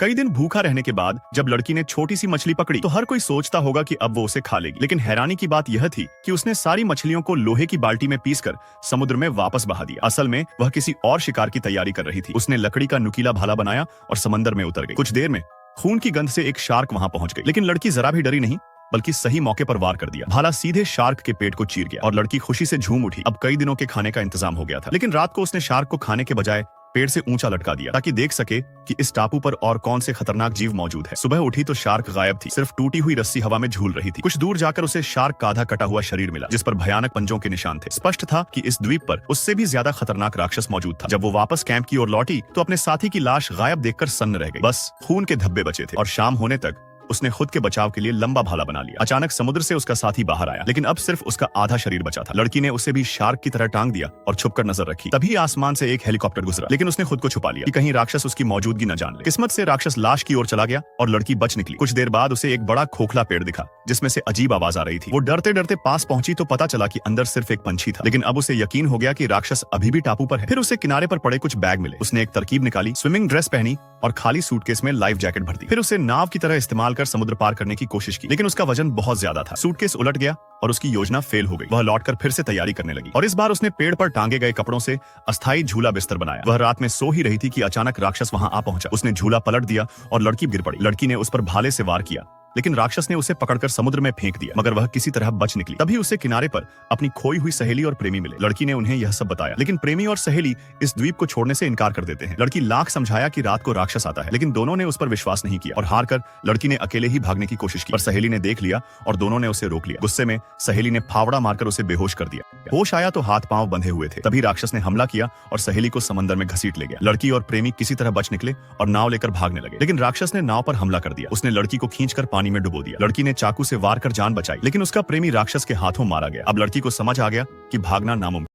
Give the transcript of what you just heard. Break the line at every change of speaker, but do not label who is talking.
कई दिन भूखा रहने के बाद जब लड़की ने छोटी सी मछली पकड़ी तो हर कोई सोचता होगा कि अब वो उसे खा लेगी, लेकिन हैरानी की बात यह थी कि उसने सारी मछलियों को लोहे की बाल्टी में पीसकर समुद्र में वापस बहा दिया। असल में वह किसी और शिकार की तैयारी कर रही थी। उसने लकड़ी का नुकीला भाला बनाया और समंदर में उतर गई। कुछ देर में खून की गंध से एक शार्क वहां पहुंच गई, लेकिन लड़की जरा भी डरी नहीं, बल्कि सही मौके पर वार कर दिया। भाला सीधे शार्क के पेट को चीर गया और लड़की खुशी से झूम उठी। अब कई दिनों के खाने का इंतजाम हो गया था, लेकिन रात को उसने शार्क को खाने के बजाय पेड़ से ऊंचा लटका दिया ताकि देख सके कि इस टापू पर और कौन से खतरनाक जीव मौजूद है। सुबह उठी तो शार्क गायब थी, सिर्फ टूटी हुई रस्सी हवा में झूल रही थी। कुछ दूर जाकर उसे शार्क का आधा कटा हुआ शरीर मिला, जिस पर भयानक पंजों के निशान थे। स्पष्ट था कि इस द्वीप पर उससे भी ज्यादा खतरनाक राक्षस मौजूद था। जब वो वापस कैंप की ओर लौटी तो अपने साथी की लाश गायब देखकर सन्न रह गई। बस खून के धब्बे बचे थे और शाम होने तक उसने खुद के बचाव के लिए लंबा भाला बना लिया। अचानक समुद्र से उसका साथी बाहर आया, लेकिन अब सिर्फ उसका आधा शरीर बचा था। लड़की ने उसे भी शार्क की तरह टांग दिया और छुपकर नजर रखी। तभी आसमान से एक हेलीकॉप्टर गुजरा, लेकिन उसने खुद को छुपा लिया कि कहीं राक्षस उसकी मौजूदगी न जान ले। किस्मत से राक्षस लाश की ओर चला गया और लड़की बच निकली। कुछ देर बाद उसे एक बड़ा खोखला पेड़ दिखा जिसमें से अजीब आवाज आ रही थी। वो डरते डरते पास पहुंची तो पता चला कि अंदर सिर्फ एक पंछी था, लेकिन अब उसे यकीन हो गया कि राक्षस अभी भी टापू पर है। फिर उसे किनारे पर पड़े कुछ बैग मिले। उसने एक तरकीब निकाली, स्विमिंग ड्रेस पहनी और खाली सूटकेस में लाइफ जैकेट भर दी। फिर उसे नाव की तरह इस्तेमाल कर समुद्र पार करने की कोशिश की, लेकिन उसका वजन बहुत ज्यादा था। सूटकेस उलट गया और उसकी योजना फेल हो गई। वह लौटकर फिर से तैयारी करने लगी और इस बार उसने पेड़ पर टांगे गए कपड़ों से अस्थायी झूला बिस्तर बनाया। वह रात में सो ही रही थी कि अचानक राक्षस वहां आ पहुंचा। उसने झूला पलट दिया और लड़की गिर पड़ी। लड़की ने उस पर भाले से वार किया, लेकिन राक्षस ने उसे पकड़कर समुद्र में फेंक दिया, मगर वह किसी तरह बच निकली। तभी उसे किनारे पर अपनी खोई हुई सहेली और प्रेमी मिले। लड़की ने उन्हें यह सब बताया, लेकिन प्रेमी और सहेली इस द्वीप को छोड़ने से इनकार कर देते हैं। लड़की लाख समझाया कि रात को राक्षस आता है, लेकिन दोनों ने उस पर विश्वास नहीं किया और हार कर लड़की ने अकेले ही भागने की कोशिश की। पर सहेली ने देख लिया और दोनों ने उसे रोक लिया। गुस्से में सहेली ने फावड़ा मारकर उसे बेहोश कर दिया। होश आया तो हाथ पांव बंधे हुए थे। तभी राक्षस ने हमला किया और सहेली को समंदर में घसीट ले गया। लड़की और प्रेमी किसी तरह बच निकले और नाव लेकर भागने लगे, लेकिन राक्षस ने नाव पर हमला कर दिया। उसने लड़की को खींचकर पानी में डुबो दिया। लड़की ने चाकू से वार कर जान बचाई, लेकिन उसका प्रेमी राक्षस के हाथों मारा गया। अब लड़की को समझ आ गया कि भागना नामुमकिन